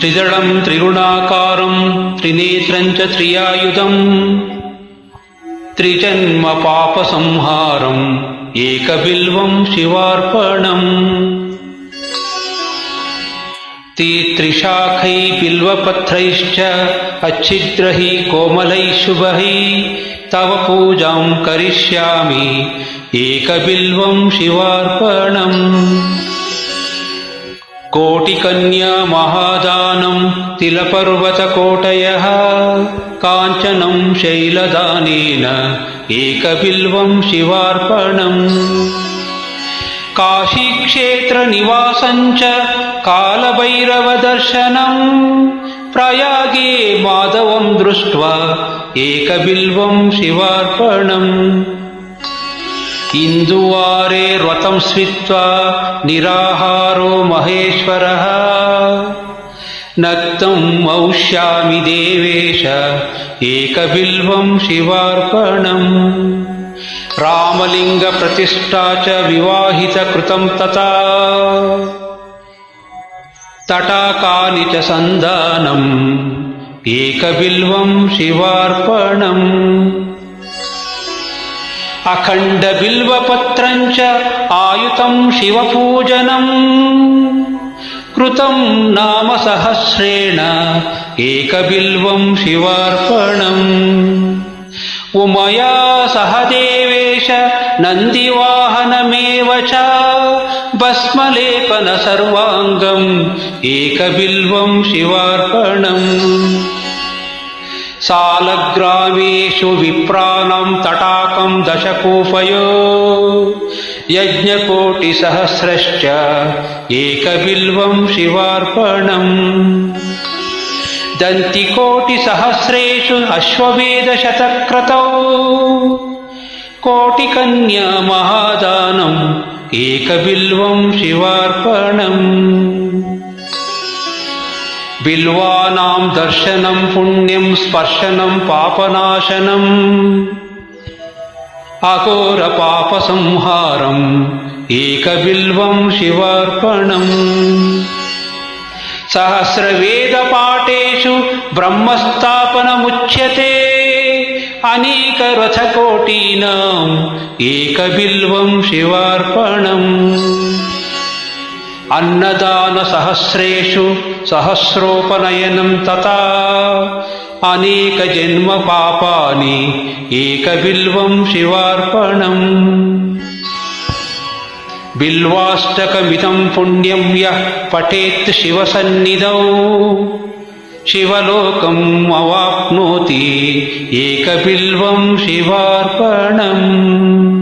त्रिदलं त्रिगुणाकारं त्रिनेत्रं च त्रियायुधं त्रिजन्म पापसंहारम् एकबिल्वं शिवार्पणम्। त्रिशाखै बिल्वपत्रैश्च अच्छिद्रैः कोमलैः शुभैः तव पूजां करिष्यामि एकबिल्वं शिवार्पणम्। कोटिकन्या महादानं तिलपर्वतकोटयः काञ्चनं शैलदानेन एकबिल्वं शिवार्पणम्। काशीक्षेत्रनिवासं च कालभैरवदर्शनम् प्रयागे माधवं दृष्ट्वा एकबिल्वं शिवार्पणम्। इन्दुवारे व्रतं स्थित्वा निराहारो महेश्वरः नक्तं औष्यामि देवेश एकबिल्वं शिवार्पणम्। रामलिङ्गप्रतिष्ठा च विवाहितकृतं तथा तटाकानि च सन्दानम् एकबिल्वं शिवार्पणम्। अखण्डबिल्वपत्रं च आयुतं शिवपूजनम् कृतं नाम सहस्रेण एकबिल्वं शिवार्पणम्। उमया सह देवेश नन्दिवाहनमेव च भस्मलेपन सर्वाङ्गम् एकबिल्वं शिवार्पणम्। सालग्रामेषु विप्राणां तटाकं दशकूपयो यज्ञकोटिसहस्रश्च एकबिल्वं शिवार्पणम्। दन्तिकोटिसहस्रेषु अश्वमेधशतक्रतौ कोटिकन्या महादानम् एकबिल्वं शिवार्पणम्। बिल्वानां दर्शनं पुण्यं स्पर्शनं पापनाशनम् अघोरपापसंहारम् एकबिल्वं शिवार्पणम्। सहस्रवेदपाठेषु ब्रह्मस्थापनमुच्यते अनेकरथकोटीनाम् एकबिल्वं शिवार्पणम्। अन्नदानसहस्रेषु सहस्रोपनयनं तथा अनेकजन्मपापानि एकबिल्वं शिवार्पणम्। बिल्वाष्टकमिदं पुण्यं यः पठेत् शिवसन्निधौ शिवलोकम् अवाप्नोति एकबिल्वं शिवार्पणम्।